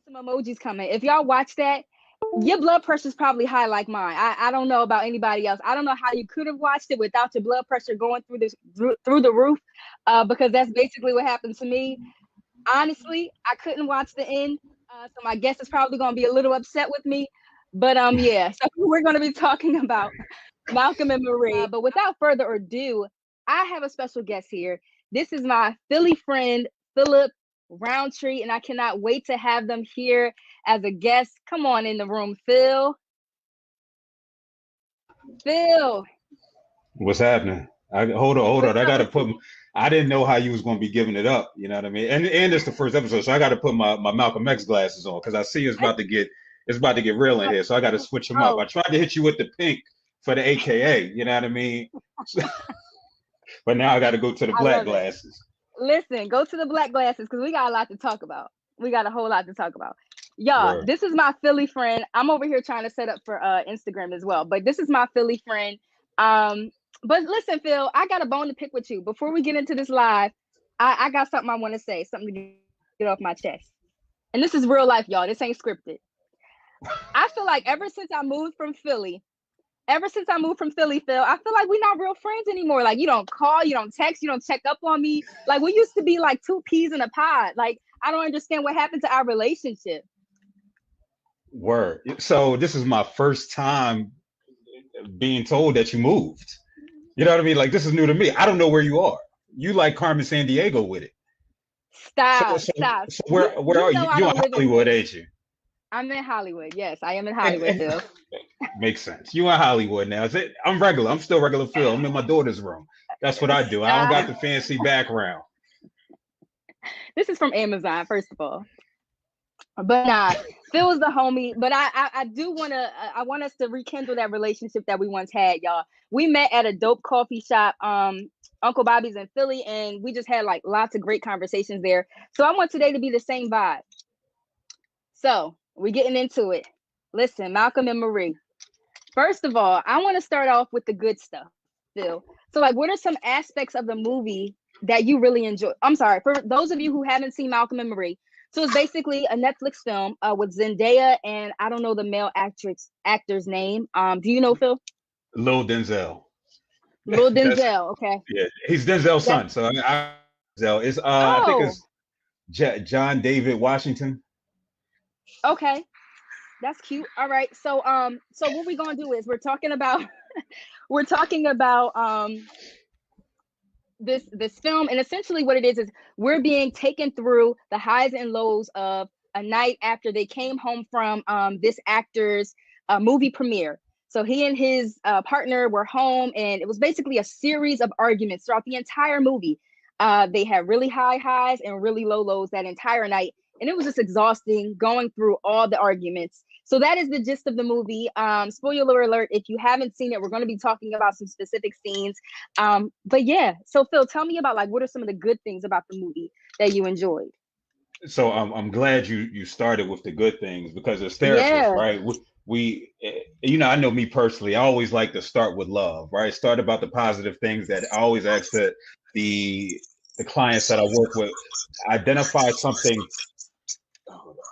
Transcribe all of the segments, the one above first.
Some emojis coming. If y'all watch that, your blood pressure's probably high like mine. I don't know about anybody else. I don't know how you could have watched it without your blood pressure going through the roof, because that's basically what happened to me. Honestly, I couldn't watch the end, so my guest is probably going to be a little upset with me. But yeah, so we're going to be talking about Malcolm and Marie. But without further ado, I have a special guest here. This is my Philly friend, Phillip Roundtree, and I cannot wait to have them here as a guest. Come on in the room, Phil. Phil. What's happening? Hold on. I gotta put. I didn't know how you was gonna be giving it up. You know what I mean? And it's the first episode, so I got to put my Malcolm X glasses on because I see it's about to get real in here. So I got to switch them up. I tried to hit you with the pink for the AKA. You know what I mean? But now I got to go to the black glasses. Listen, go to the black glasses because we got a lot to talk about. We got a whole lot to talk about. Y'all, This is my Philly friend. I'm over here trying to set up for Instagram as well, but this is my Philly friend. But listen, Phil, I got a bone to pick with you. Before we get into this live, I got something I want to say, something to get off my chest. And this is real life, y'all. This ain't scripted. I feel like ever since I moved from Philly, Phil, I feel like we're not real friends anymore. Like, you don't call, you don't text, you don't check up on me. Like, we used to be like two peas in a pod. Like, I don't understand what happened to our relationship. Word. So this is my first time being told that you moved. You know what I mean? Like, this is new to me. I don't know where you are. You like Carmen Sandiego with it. Stop. So where are you? You're in Hollywood, ain't you? I'm in Hollywood. Yes, I am in Hollywood, Phil. Makes sense. You in Hollywood now. I'm regular. I'm still regular Phil. I'm in my daughter's room. That's what I do. I don't got the fancy background. This is from Amazon, first of all. But nah, Phil was the homie. But I do I want us to rekindle that relationship that we once had, y'all. We met at a dope coffee shop, Uncle Bobby's in Philly, and we just had like lots of great conversations there. So I want today to be the same vibe. So we're getting into it. Listen, Malcolm and Marie. First of all, I want to start off with the good stuff, Phil. So like, what are some aspects of the movie that you really enjoy? I'm sorry, for those of you who haven't seen Malcolm and Marie. So it's basically a Netflix film with Zendaya and I don't know the male actor's name. Do you know, Phil? Lil Denzel. Lil Denzel, okay. Yeah, he's Denzel's son. So Denzel is I think it's John David Washington. Okay, that's cute. All right, so what we're gonna do is we're talking about this film, and essentially what it is we're being taken through the highs and lows of a night after they came home from this actor's movie premiere. So he and his partner were home, and it was basically a series of arguments throughout the entire movie. They had really high highs and really low lows that entire night, and it was just exhausting going through all the arguments. So that is the gist of the movie. Spoiler alert, if you haven't seen it, we're going to be talking about some specific scenes. But yeah, so Phil, tell me about like what are some of the good things about the movie that you enjoyed? So I'm glad you started with the good things because as therapists, right? We I know me personally, I always like to start with love, right? Start about the positive things that I always ask the clients that I work with, identify something. Hold on.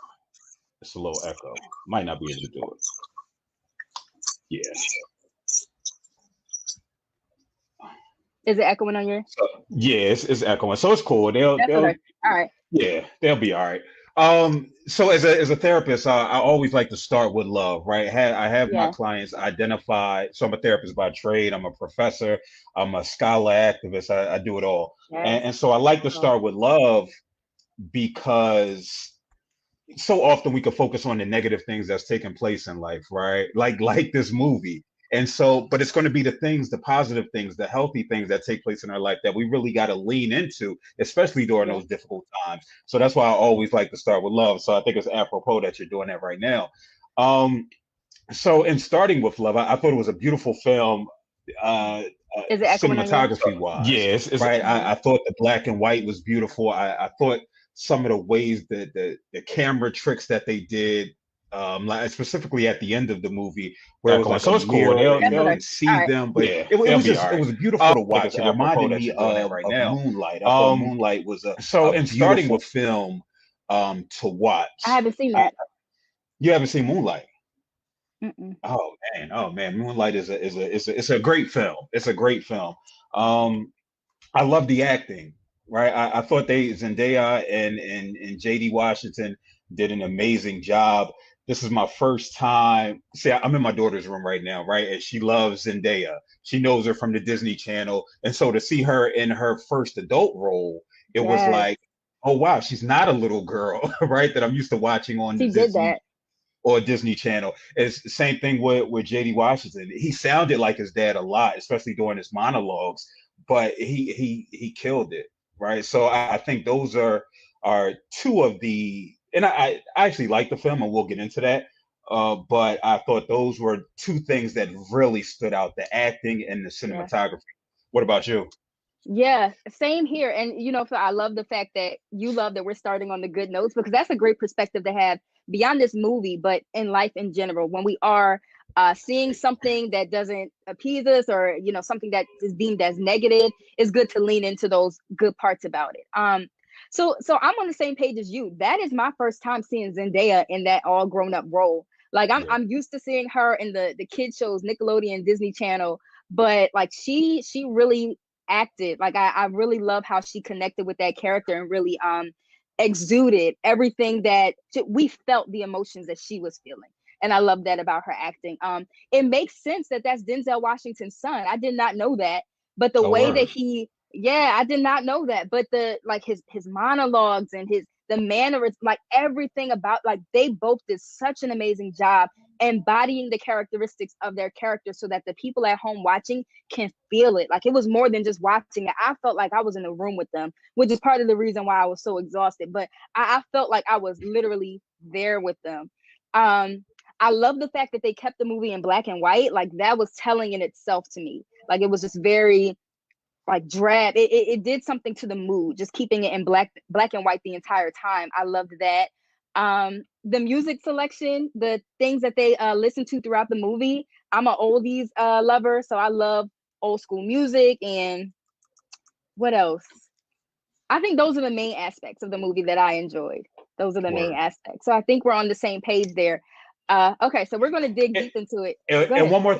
It's a little echo. Might not be able to do it. Yeah. Is it echoing on your? Yeah, it's echoing. So it's cool. They'll okay. All right. Yeah, they'll be all right. So as a therapist, I always like to start with love, right? I have my clients identify. So I'm a therapist by trade. I'm a professor. I'm a scholar activist. I do it all. And so I like to start with love because so often we can focus on the negative things that's taking place in life, right? Like this movie. And so, but it's going to be the things, the positive things, the healthy things that take place in our life that we really got to lean into, especially during those difficult times. So that's why I always like to start with love. So I think it's apropos that you're doing that right now. So in starting with love, I thought it was a beautiful film. Is it cinematography wise? Yes, right. I thought the black and white was beautiful. I thought some of the ways that the camera tricks that they did, like specifically at the end of the movie, where it was like so it's cool. They'll see them, but it was beautiful to watch. It reminded me of Moonlight. I thought Moonlight was a so in starting with film. to watch. I haven't seen that. You haven't seen Moonlight? Mm-mm. Oh man, Moonlight is a great film. It's a great film. I love the acting, right? I thought Zendaya and JD Washington did an amazing job. This is my first time. See, I'm in my daughter's room right now, right? And she loves Zendaya. She knows her from the Disney Channel. And so to see her in her first adult role, it was Yes, like, oh wow, she's not a little girl, right? That I'm used to watching on the she did Disney that. or Disney Channel. It's the same thing with JD Washington. He sounded like his dad a lot, especially during his monologues, but he killed it, right? So I think those are two of the, and I actually like the film, and we'll get into that. But I thought those were two things that really stood out: the acting and the Yeah. cinematography. What about you? Yeah, same here. And so I love the fact that you love that we're starting on the good notes, because that's a great perspective to have beyond this movie, but in life in general. When we are seeing something that doesn't appease us, or something that is deemed as negative, it's good to lean into those good parts about it. So I'm on the same page as you. That is my first time seeing Zendaya in that all grown up role. Like I'm used to seeing her in the kid shows, Nickelodeon, Disney Channel, but like she really acted. Like I really love how she connected with that character and really exuded everything that we felt, the emotions that she was feeling. And I love that about her acting. It makes sense that that's Denzel Washington's son. I did not know that, but the Oh, way word. that I did not know that. But his monologues and the mannerisms, like everything about, like they both did such an amazing job embodying the characteristics of their characters, so that the people at home watching can feel it. Like it was more than just watching it. I felt like I was in a room with them, which is part of the reason why I was so exhausted. But I felt like I was literally there with them. I love the fact that they kept the movie in black and white. Like that was telling in itself to me. Like it was just very like drab. It did something to the mood, just keeping it in black and white the entire time. I loved that. The music selection, the things that they listened to throughout the movie. I'm an oldies lover, so I love old school music. And what else? I think those are the main aspects of the movie that I enjoyed. Those are the main Word. aspects. So I think we're on the same page there. Okay, so we're going to dig deep into it. Go And ahead. one more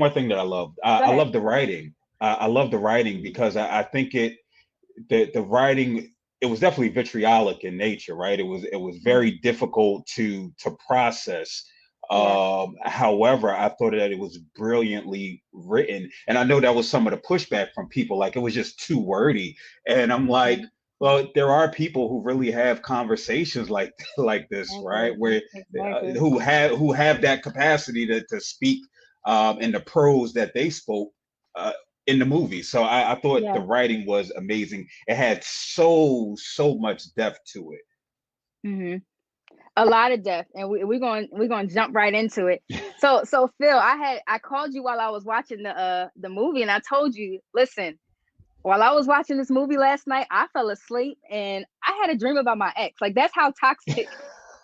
thing that I love. Go I ahead. love the writing. I love the writing because I think the writing, it was definitely vitriolic in nature, right? It was very difficult to process. Yeah. However, I thought that it was brilliantly written, and I know that was some of the pushback from people, like it was just too wordy. And I'm like, well, there are people who really have conversations like this, right? Where Exactly. who have that capacity to speak in the prose that they spoke. Uh, in the movie. So I thought the Yeah. writing was amazing. It had so much depth to Mm-hmm. A lot of depth, and we're going to jump right into it. So Phil, I called you while I was watching the movie, and I told you, listen, while I was watching this movie last night, I fell asleep and I had a dream about my ex. Like that's how toxic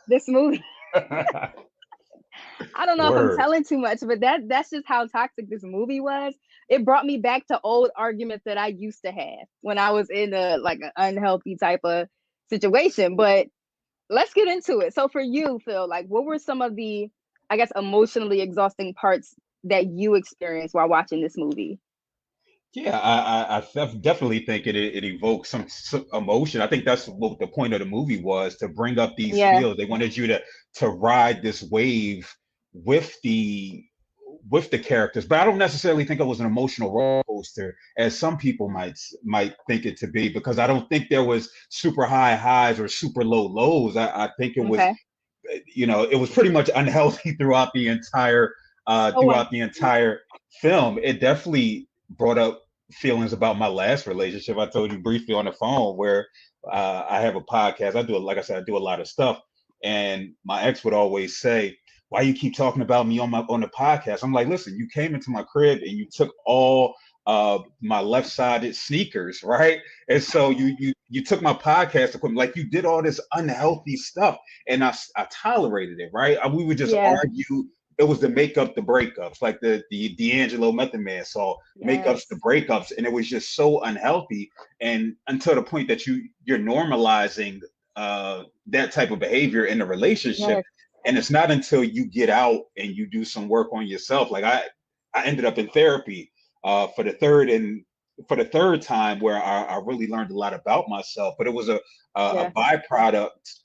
this movie. it. I don't know if I'm Word. telling too much, but that's just how toxic this movie was. It brought me back to old arguments that I used to have when I was in a like an unhealthy type of situation. But let's get into it. So for you, Phil, like what were some of the, I guess, emotionally exhausting parts that you experienced while watching this movie? Yeah, I definitely think it evokes some emotion. I think that's what the point of the movie was, to bring up these Yeah. feels. They wanted you to ride this wave with the characters, but I don't necessarily think it was an emotional roller coaster as some people might think it to be, because I don't think there was super high highs or super low lows. I think it was, Okay. it was pretty much unhealthy Oh well. throughout the entire film. It definitely brought up feelings about my last relationship. I told you briefly on the phone where I have a podcast. Like I said, I do a lot of stuff, and my ex would always say, "Why you keep talking about me on the podcast?" I'm like, "Listen, you came into my crib and you took all my left-sided sneakers, right? And so you took my podcast equipment, like you did all this unhealthy stuff, and I tolerated it, right? We would just Yeah. argue. It was to make up the breakups, like the D'Angelo Method Man song, makeups the Yes. breakups, and it was just so unhealthy. And until the point that you're normalizing that type of behavior in a relationship. Yes. And it's not until you get out and you do some work on yourself. Like I ended up in therapy for the third time, where I really learned a lot about myself. But it was a Yeah. byproduct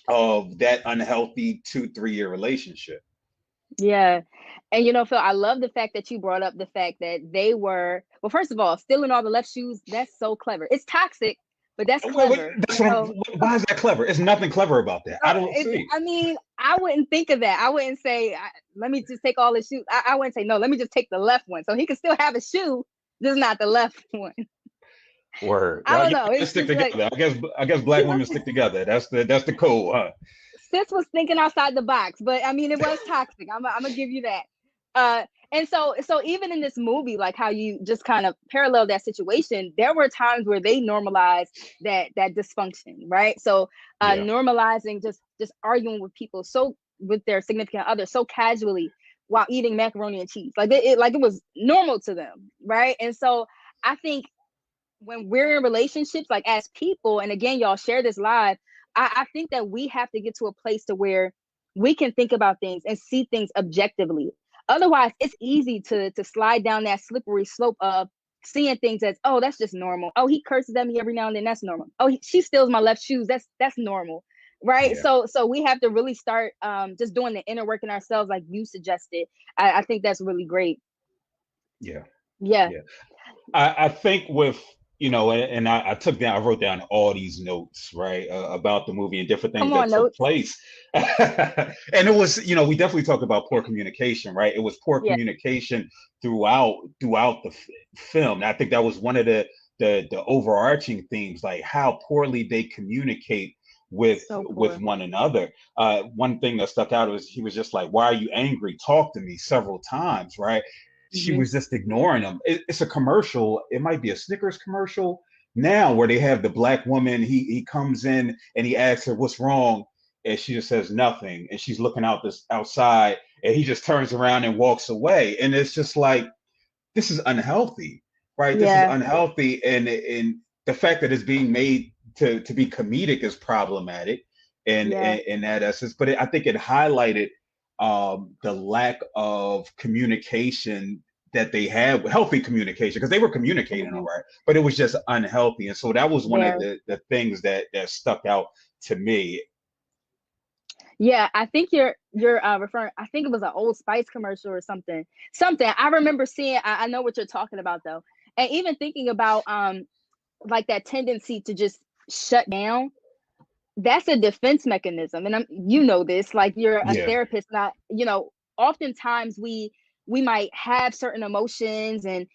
of that unhealthy 2-3 year relationship. Yeah. And Phil, I love the fact that you brought up the fact that they were, well, first of all, stealing all the left shoes. That's so clever. It's toxic, but that's clever. Why is that clever? There's nothing clever about that. I don't see. I mean, I wouldn't think of that. I wouldn't say, let me just take all the shoes. I wouldn't say, no, let me just take the left one. So he can still have a shoe, just not the left one. Word. I don't know. It's stick together. I guess black women stick together. That's the code, huh? Sis was thinking outside the box, but I mean, it was toxic. I'm gonna give you that. And so even in this movie, like how you just kind of parallel that situation, there were times where they normalized that dysfunction, right? So normalizing just arguing with people, so with their significant other, so casually while eating macaroni and cheese, like it was normal to them, right? And so I think when we're in relationships, like as people, and again, y'all share this live, I think that we have to get to a place to where we can think about things and see things objectively. Otherwise, it's easy to slide down that slippery slope of seeing things as, oh, that's just normal. Oh, he curses at me every now and then. That's normal. Oh, she steals my left shoes. That's normal, right? Yeah. So we have to really start just doing the inner work in ourselves, like you suggested. I think that's really great. Yeah. Yeah. I think with, and I wrote down all these notes, right, about the movie and different things that took place. And it was, we definitely talked about poor communication, right? It was poor communication throughout the film. And I think that was one of the overarching themes, like how poorly they communicate with one another. One thing that stuck out was he was just like, "Why are you angry? Talk to me," several times, right? She was just ignoring him. It's a commercial. It might be a Snickers commercial now, where they have the black woman. He comes in and he asks her what's wrong, and she just says nothing. And she's looking outside, and he just turns around and walks away. And it's just like, this is unhealthy, right? This is unhealthy, and the fact that it's being made to be comedic is problematic, in that essence. But I think it highlighted the lack of communication that they had, healthy communication, because they were communicating all right, but it was just unhealthy. And so that was one of the things that stuck out to me. Yeah, I think you're referring, I think it was an Old Spice commercial or something. I remember seeing, I know what you're talking about though. And even thinking about like that tendency to just shut down, that's a defense mechanism. And this, like you're a therapist, not, oftentimes we might have certain emotions, and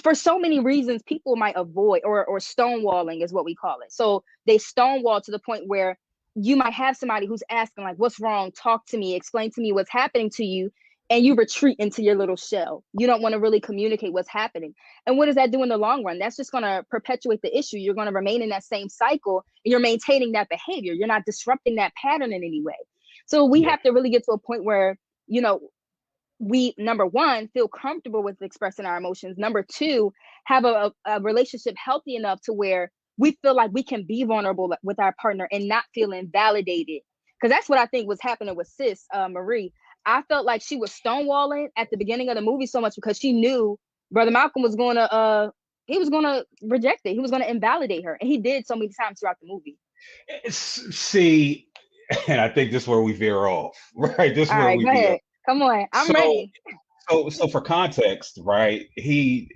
for so many reasons people might avoid, or stonewalling is what we call it. So they stonewall to the point where you might have somebody who's asking like, what's wrong? Talk to me, explain to me what's happening to you. And you retreat into your little shell. You don't want to really communicate what's happening. And what does that do in the long run? That's just going to perpetuate the issue. You're going to remain in that same cycle. And you're maintaining that behavior. You're not disrupting that pattern in any way. So we have to really get to a point where, we, number one, feel comfortable with expressing our emotions. Number two, have a relationship healthy enough to where we feel like we can be vulnerable with our partner and not feel invalidated. Because that's what I think was happening with sis, Marie. I felt like she was stonewalling at the beginning of the movie so much because she knew Brother Malcolm was going to reject it. He was going to invalidate her. And he did so many times throughout the movie. See, and I think this is where we veer off, right? This is where we veer off. Come on, I'm ready. So for context, right? He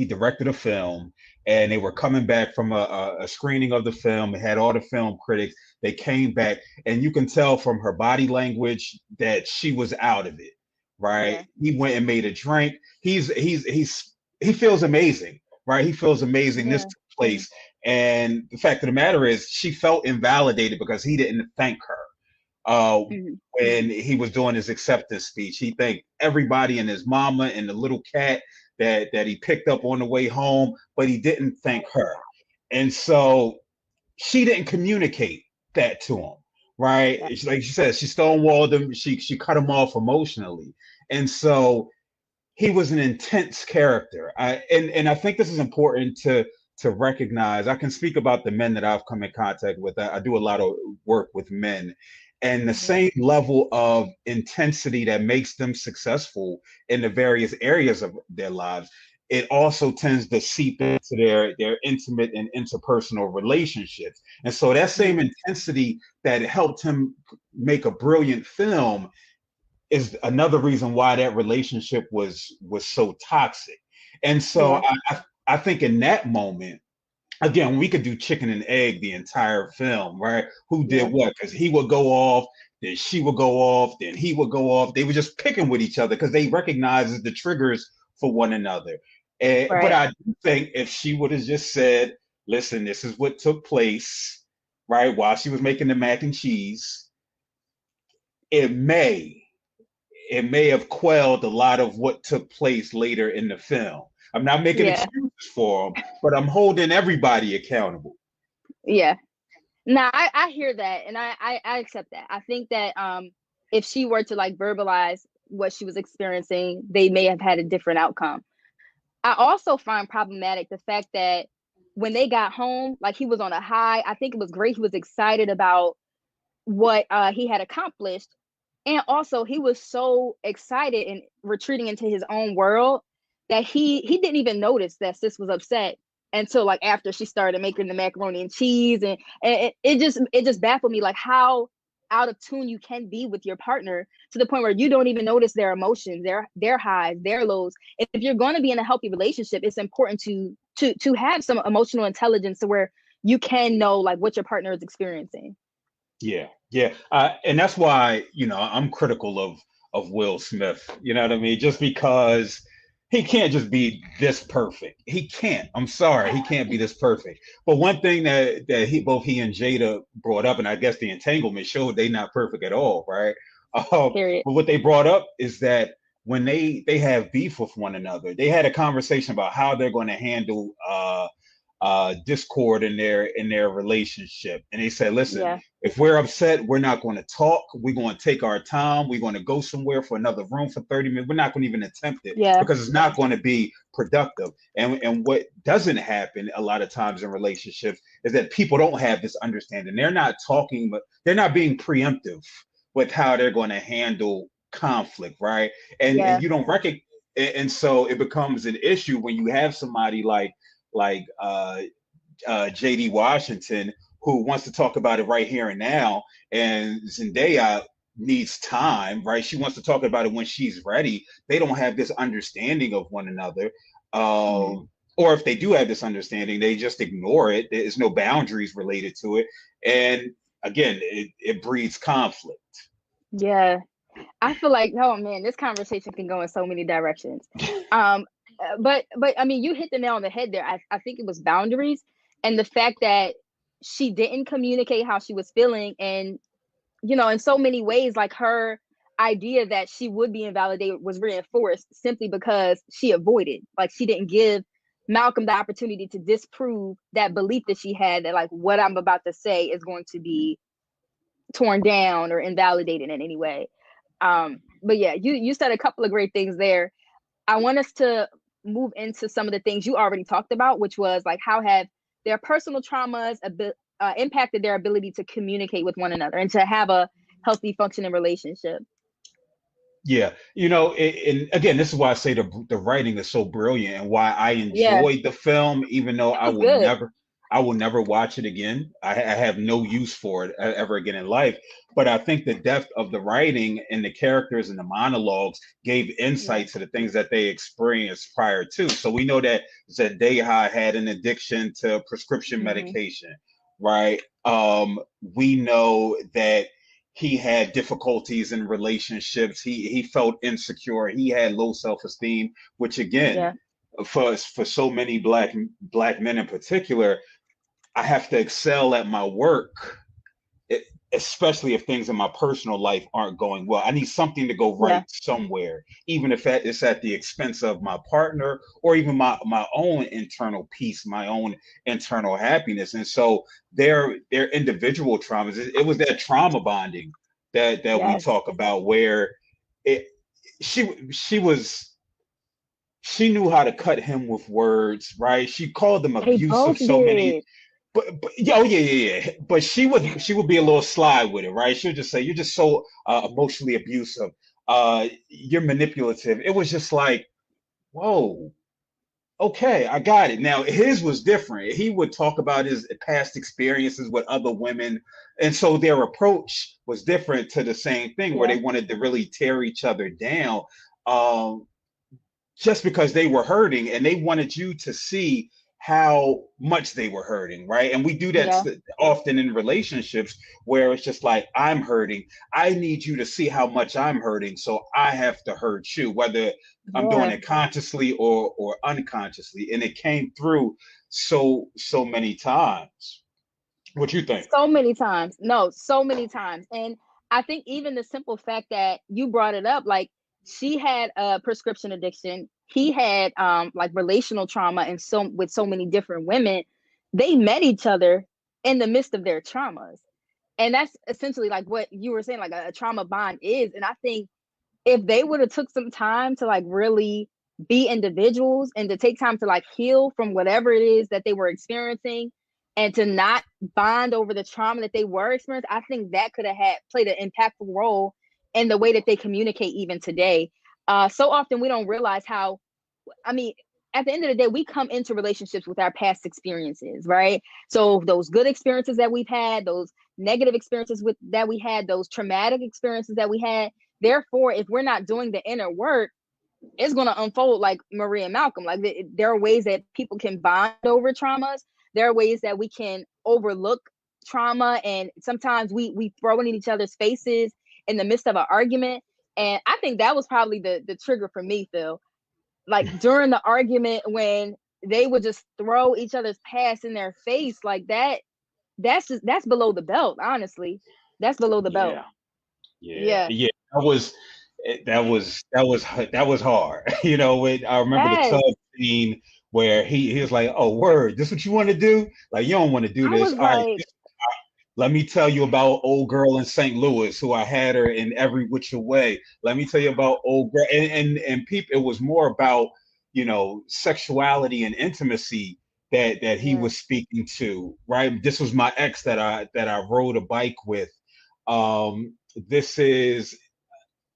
directed a film, and they were coming back from a screening of the film. It had all the film critics. They came back, and you can tell from her body language that she was out of it, right? Yeah. He went and made a drink. He feels amazing, right? He feels amazing. This took place, and the fact of the matter is, she felt invalidated because he didn't thank her. When he was doing his acceptance speech, he thanked everybody and his mama and the little cat that he picked up on the way home, but he didn't thank her. And so she didn't communicate that to him, right? Like she said, she stonewalled him. She cut him off emotionally. And so he was an intense character. And I think this is important to to recognize. I can speak about the men that I've come in contact with. I do a lot of work with men, and the same level of intensity that makes them successful in the various areas of their lives, it also tends to seep into their intimate and interpersonal relationships. And so that same intensity that helped him make a brilliant film is another reason why that relationship was so toxic. And so I think in that moment, again, we could do chicken and egg the entire film, right? Who did what? Because he would go off, then she would go off, then he would go off. They were just picking with each other because they recognized the triggers for one another. But I do think if she would have just said, listen, this is what took place, right? While she was making the mac and cheese, it may have quelled a lot of what took place later in the film. I'm not making excuses for them, but I'm holding everybody accountable. Yeah. No, I hear that, and I accept that. I think that if she were to like verbalize what she was experiencing, they may have had a different outcome. I also find problematic the fact that when they got home, like he was on a high. I think it was great. He was excited about what he had accomplished. And also he was so excited and retreating into his own world that he didn't even notice that sis was upset until like after she started making the macaroni and cheese. And it just baffled me, like how out of tune you can be with your partner to the point where you don't even notice their emotions, their highs, their lows. If you're going to be in a healthy relationship, it's important to have some emotional intelligence to where you can know like what your partner is experiencing. Yeah, yeah, and that's why I'm critical of Will Smith. You know what I mean? Just because he can't just be this perfect. He can't. I'm sorry, he can't be this perfect. But one thing that both he and Jada brought up, and I guess the entanglement showed they not perfect at all, right? But what they brought up is that when they have beef with one another, they had a conversation about how they're going to handle discord in their relationship. And they said, listen, if we're upset, we're not going to talk. We're going to take our time. We're going to go somewhere for another room for 30 minutes. We're not going to even attempt it because it's not going to be productive. And what doesn't happen a lot of times in relationships is that people don't have this understanding. They're not talking, but they're not being preemptive with how they're going to handle conflict, right? And you don't recognize. And so it becomes an issue when you have somebody like JD Washington, who wants to talk about it right here and now, and Zendaya needs time, right? She wants to talk about it when she's ready. They don't have this understanding of one another. Or if they do have this understanding, they just ignore it. There's no boundaries related to it. And again, it breeds conflict. Yeah. I feel like, oh man, this conversation can go in so many directions. But I mean, you hit the nail on the head there. I think it was boundaries and the fact that she didn't communicate how she was feeling. And, in so many ways, like her idea that she would be invalidated was reinforced simply because she avoided, like she didn't give Malcolm the opportunity to disprove that belief that she had that like what I'm about to say is going to be torn down or invalidated in any way. But yeah, you said a couple of great things there. I want us to move into some of the things you already talked about, which was like how have their personal traumas impacted their ability to communicate with one another and to have a healthy functioning relationship. Yeah, and again, this is why I say the writing is so brilliant and why I enjoyed the film, even though I will never watch it again. I have no use for it ever again in life. But I think the depth of the writing and the characters and the monologues gave insight to the things that they experienced prior to. So we know that Zendaya had an addiction to prescription medication, right? We know that he had difficulties in relationships. He felt insecure. He had low self-esteem, which again, for so many black men in particular, I have to excel at my work, especially if things in my personal life aren't going well. I need something to go right somewhere, even if it's at the expense of my partner or even my own internal peace, my own internal happiness. And so their individual traumas, it was that trauma bonding that we talk about, where she was she knew how to cut him with words, right? She called him They abusive both so many, did. but yeah, oh yeah. But she would be a little sly with it, right? She would just say, "You're just so emotionally abusive. You're manipulative." It was just like, whoa, okay, I got it. Now his was different. He would talk about his past experiences with other women, and so their approach was different to the same thing, where Yeah. they wanted to really tear each other down. Um, just because they were hurting and they wanted you to see how much they were hurting, right? And we do that Yeah. often in relationships where it's just like, I'm hurting. I need you to see how much I'm hurting. So I have to hurt you, whether I'm doing Yeah. it consciously or unconsciously. And it came through so many times. What you think? So many times. No, so many times. And I think even the simple fact that you brought it up, like she had a prescription addiction, he had like relational trauma and so with so many different women, they met each other in the midst of their traumas. And that's essentially like what you were saying, like a trauma bond is. And I think if they would have took some time to like really be individuals and to take time to like heal from whatever it is that they were experiencing and to not bond over the trauma that they were experiencing, I think that could have had played an impactful role in the way that they communicate even today. So often we don't realize how, I mean, at the end of the day, we come into relationships with our past experiences, right? So those good experiences that we've had, those negative experiences with that we had, those traumatic experiences that we had. Therefore, if we're not doing the inner work, it's going to unfold like Marie and Malcolm. Like there are ways that people can bond over traumas. There are ways that we can overlook trauma, and sometimes we throw it in each other's faces in the midst of an argument. And I think that was probably the trigger for me, Phil, like during the argument when they would just throw each other's past in their face like that. That's below the belt, honestly. That's below the belt. Yeah, yeah, Yeah. yeah. That was hard. I remember the Yes. tub scene where he was like, "Oh, word, this what you want to do? Like, you don't want to do I this. was All right, like, let me tell you about old girl in St. Louis who I had her in every which way. Let me tell you about old girl." And people, it was more about sexuality and intimacy that he yeah, was speaking to. Right. This was my ex that I rode a bike with. This is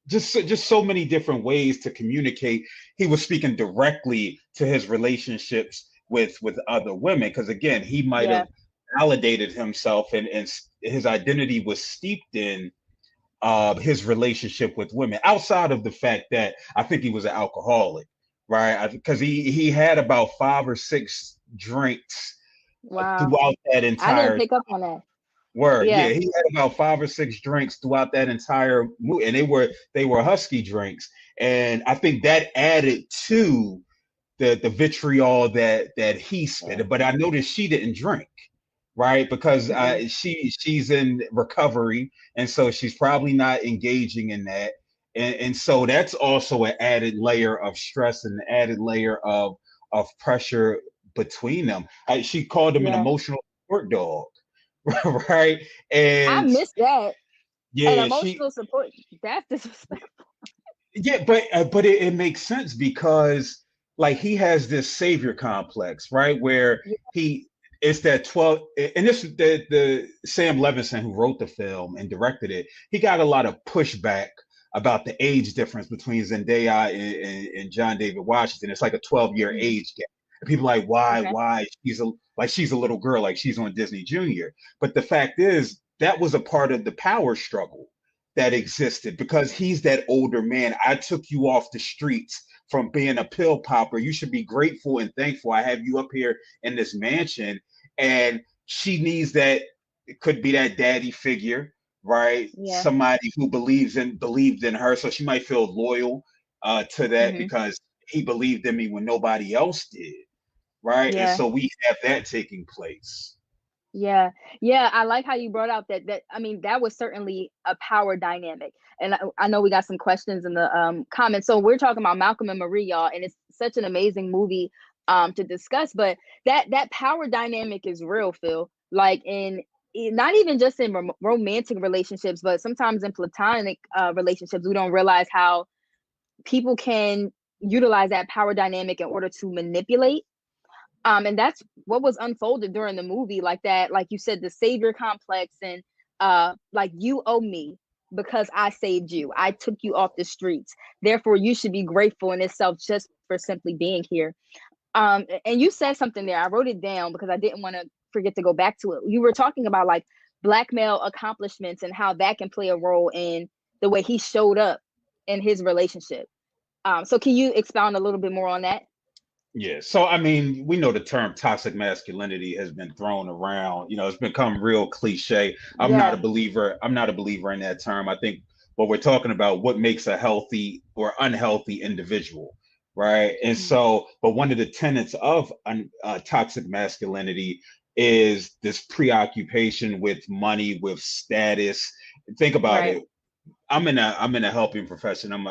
just so many different ways to communicate. He was speaking directly to his relationships with other women because again, he might yeah, have validated himself and his identity was steeped in his relationship with women outside of the fact that I think he was an alcoholic, right? Because he had about 5 or 6 drinks wow. throughout that I didn't entire pick up on that. word. Yeah, Yeah, he had about 5 or 6 drinks throughout that entire movie, and they were husky drinks, and I think that added to the vitriol that he spit. But I noticed she didn't drink, right? Because mm-mm. she's in recovery, and so she's probably not engaging in that, and so that's also an added layer of stress and an added layer of pressure between them. She called him an Yeah. emotional support dog, right? I And missed that. And yeah, emotional support, that's disrespectful. yeah, but it makes sense because like he has this savior complex, right? Where Yeah. he it's that 12, and this the Sam Levinson who wrote the film and directed it. He got a lot of pushback about the age difference between Zendaya and John David Washington. It's like a 12-year Mhm. age gap. And people are like, why, Okay. why? She's a little girl, like she's on Disney Junior. But the fact is, that was a part of the power struggle that existed because he's that older man. I took you off the streets from being a pill popper. You should be grateful and thankful. I have you up here in this mansion. And she needs that, it could be that daddy figure, right? Yeah. Somebody who believed in her. So she might feel loyal to that Hmm. because he believed in me when nobody else did. Right. And Yeah. so we have that taking place. Yeah. Yeah. I like how you brought out that I mean, that was certainly a power dynamic. And I know we got some questions in the comments. So we're talking about Malcolm and Marie, y'all, and it's such an amazing movie to discuss. But that power dynamic is real, Phil. Like not even just in romantic relationships, but sometimes in platonic relationships, we don't realize how people can utilize that power dynamic in order to manipulate. And that's what was unfolded during the movie, like that, like you said, the savior complex, and like, you owe me because I saved you. I took you off the streets. Therefore, you should be grateful in itself just for simply being here. And you said something there. I wrote it down because I didn't want to forget to go back to it. You were talking about like black male accomplishments and how that can play a role in the way he showed up in his relationship. So can you expound a little bit more on that? Yeah. So, I mean, we know the term toxic masculinity has been thrown around. You know, it's become real cliche. I'm not a Yeah. believer. I'm not a believer in that term. I think what we're talking about, what makes a healthy or unhealthy individual, right? And so, but one of the tenets of toxic masculinity is this preoccupation with money, with status. Think about Right. it. I'm in a helping profession. I'm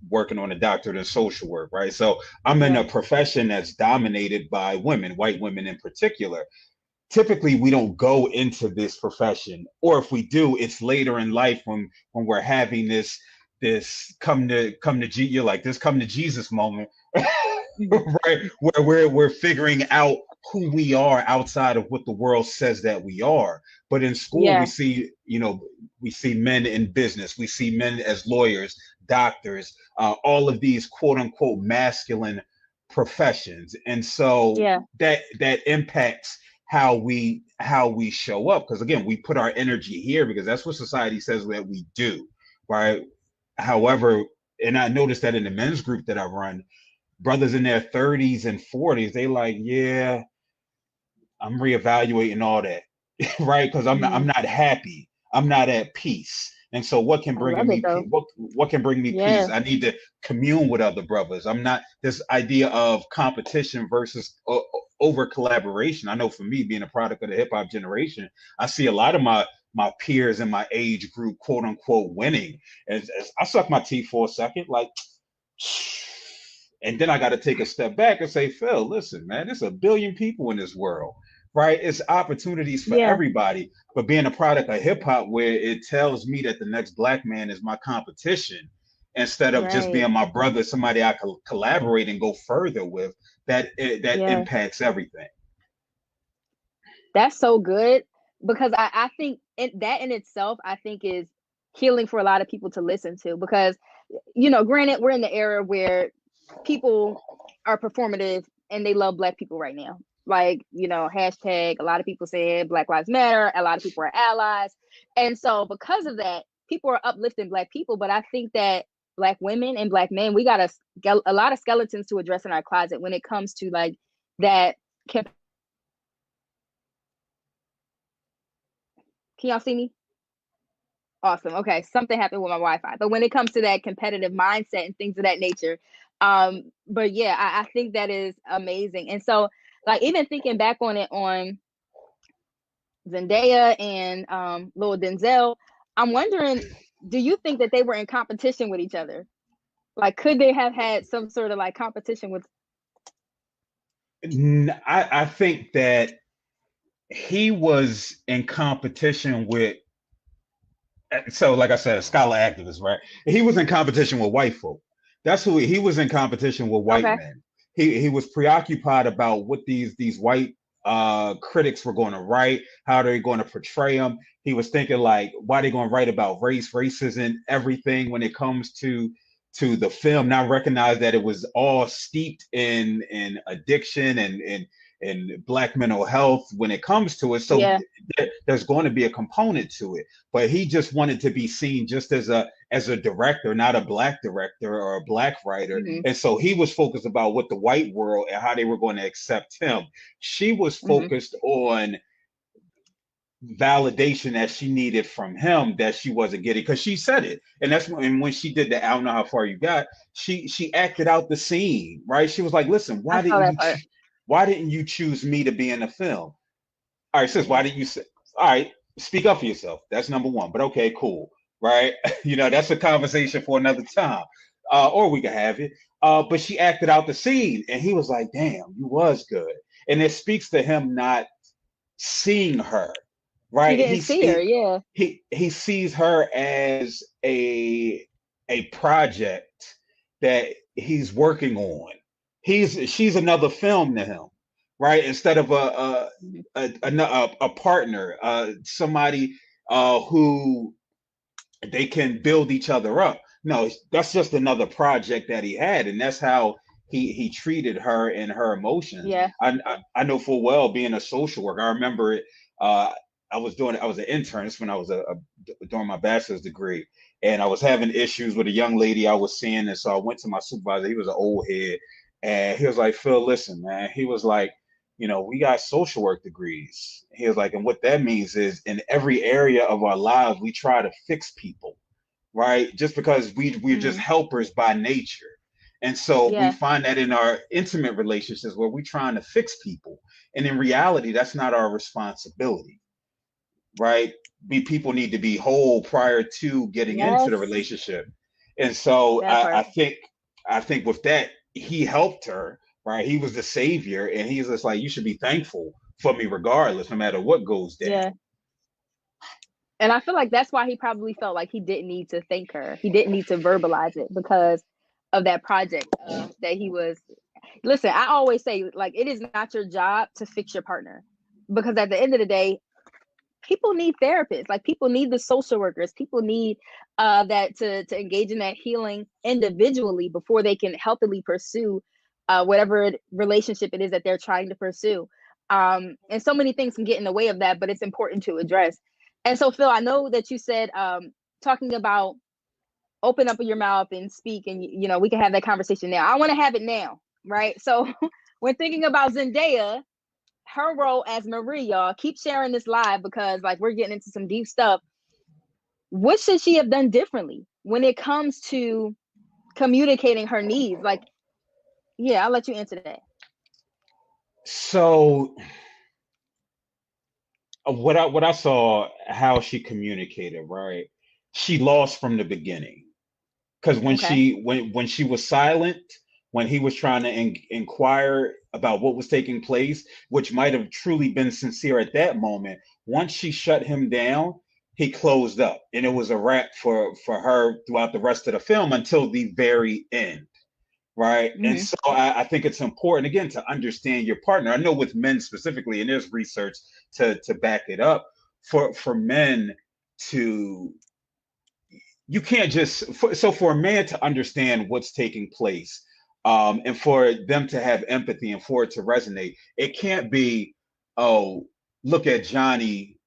working on a doctorate in social work, right? So I'm in a Yeah. profession that's dominated by women, white women in particular. Typically, we don't go into this profession, or if we do, it's later in life when we're having this you're like this come to Jesus moment, right? Where we're figuring out who we are outside of what the world says that we are. But in school, we Yeah. see, we see men in business, we see men as lawyers, doctors, all of these quote unquote masculine professions, and so Yeah. that impacts how we show up, because again, we put our energy here because that's what society says that we do, right? However, and I noticed that in the men's group that I run, brothers in their 30s and 40s, they like, yeah, I'm reevaluating all that, right? Because I'm Hmm. not happy. I'm not at peace. And so what can I bring love it me though. what can bring me peace? Yeah. I need to commune with other brothers. I'm not this idea of competition versus over collaboration. I know for me, being a product of the hip hop generation, I see a lot of my peers in my age group, quote unquote, winning. As I suck my teeth for a second, like, and then I got to take a step back and say, Phil, listen, man, there's a billion people in this world, right? It's opportunities for Yeah. everybody. But being a product of hip hop, where it tells me that the next black man is my competition, instead of just Right. being my brother, somebody I can collaborate and go further with, that Yeah. impacts everything. That's so good, because I think that in itself, I think, is healing for a lot of people to listen to, because, granted, we're in the era where people are performative and they love black people right now. Like, hashtag, a lot of people said Black Lives Matter, a lot of people are allies. And so because of that, people are uplifting black people. But I think that black women and black men, we got a lot of skeletons to address in our closet when it comes to like that. Can y'all see me? Awesome. Okay. Something happened with my Wi-Fi. But when it comes to that competitive mindset and things of that nature, but yeah, I think that is amazing. And so, like, even thinking back on it, on Zendaya and Lil Denzel, I'm wondering, do you think that they were in competition with each other? Like, could they have had some sort of like competition with? I think that he was in competition with, so like I said, a scholar activist, right? He was in competition with white folk. That's who he was in competition with, white Okay. men. He was preoccupied about what these white critics were going to write, how they're going to portray them. He was thinking like, why are they going to write about race? Race isn't everything when it comes to the film. Now recognize that it was all steeped in addiction and black mental health when it comes to it. So Yeah. there's going to be a component to it, but he just wanted to be seen just as a director, not a black director or a black writer. Hmm. And so he was focused about what the white world and how they were going to accept him. She was Hmm. focused on validation that she needed from him that she wasn't getting, because she said it. And that's when she did the I don't know how far you got, she acted out the scene, right? She was like, listen, I saw that part. why didn't you choose me to be in the film? All right, sis, why Yeah. didn't you say, all right, speak up for yourself. That's number one. But okay, cool. Right. That's a conversation for another time. Or we could have it. But she acted out the scene and he was like, damn, you was good. And it speaks to him not seeing her. He Right. didn't see her. Yeah. He sees her as a project that he's working on. She's another film to him, right? Instead of a partner, somebody who they can build each other up. No, that's just another project that he had, and that's how he treated her and her emotions. Yeah. I know full well, being a social worker. I remember it. Uh, I was an intern. This when I was doing my bachelor's degree, and I was having issues with a young lady I was seeing, and so I went to my supervisor. He was an old head, and he was like, "Phil, listen, man." He was like, we got social work degrees. He was like, and what that means is in every area of our lives, we try to fix people, right? Just because we're just helpers by nature. And so we find that in our intimate relationships where we're trying to fix people. And in reality, that's not our responsibility, right? People need to be whole prior to getting into the relationship. And so I think with that, he helped her, right? He was the savior, and he's just like, you should be thankful for me regardless, no matter what goes down. Yeah. And I feel like that's why he probably felt like he didn't need to thank her. He didn't need to verbalize it because of that project that he was. Listen, I always say, like, it is not your job to fix your partner, because at the end of the day, people need therapists. Like, people need the social workers. People need that to engage in that healing individually before they can healthily pursue whatever relationship it is that they're trying to pursue. And so many things can get in the way of that, but it's important to address. And so, Phil, I know that you said talking about open up your mouth and speak, and we can have that conversation now. I want to have it now, right? So when thinking about Zendaya, her role as Marie, y'all, keep sharing this live because like we're getting into some deep stuff. What should she have done differently when it comes to communicating her needs? Like, yeah, I'll let you answer that. So what I saw, how she communicated, right? She lost from the beginning, because when she was silent, when he was trying to inquire about what was taking place, which might have truly been sincere at that moment, once she shut him down, he closed up, and it was a wrap for her throughout the rest of the film until the very end. Right. And so I think it's important, again, to understand your partner. I know with men specifically, and there's research to back it up, for men to, you can't just, for a man to understand what's taking place, and for them to have empathy and for it to resonate, it can't be, oh, look at Johnny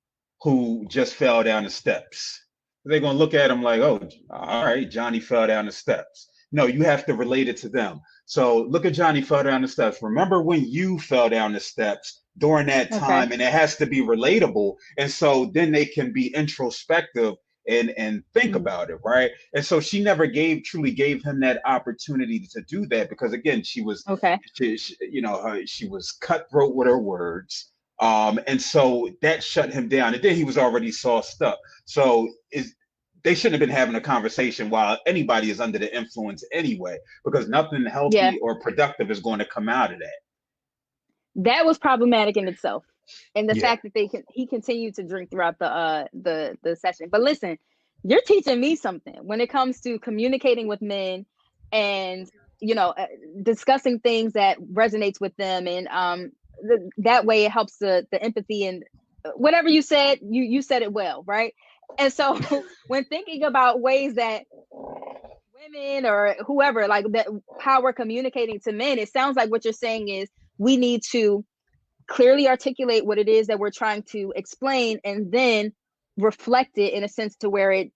who just fell down the steps. They're going to look at him like, oh, all right, Johnny fell down the steps. No, you have to relate it to them. So look at Johnny fell down the steps. Remember when you fell down the steps during that time, and it has to be relatable. And so then they can be introspective and think about it, right? And so she never truly gave him that opportunity to do that, because again, she was she was cutthroat with her words. And so that shut him down. And then he was already sauced up. So they shouldn't have been having a conversation while anybody is under the influence anyway, because nothing healthy or productive is going to come out of that. That was problematic in itself. And the fact that he continued to drink throughout the session. But listen, you're teaching me something when it comes to communicating with men and, discussing things that resonates with them. And that way it helps the empathy, and whatever you said, you said it well, right? And so when thinking about ways that women or whoever, like that, how we're communicating to men, it sounds like what you're saying is we need to clearly articulate what it is that we're trying to explain, and then reflect it in a sense to where it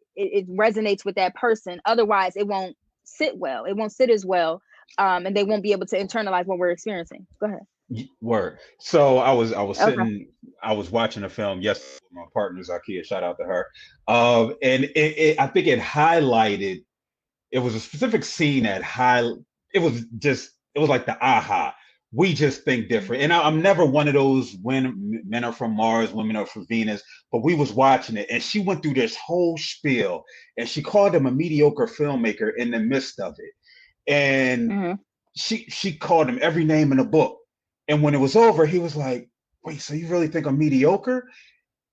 resonates with that person. Otherwise, it won't sit well. It won't sit as well, and they won't be able to internalize what we're experiencing. Go ahead. Word. So I was sitting, I was watching a film yesterday with my partner Zakia, shout out to her. And I think it highlighted, it was a specific scene it was like the aha. We just think different. And I'm never one of those when men are from Mars, women are from Venus, but we was watching it and she went through this whole spiel and she called him a mediocre filmmaker in the midst of it. And she called him every name in the book. And when it was over, he was like, wait, so you really think I'm mediocre?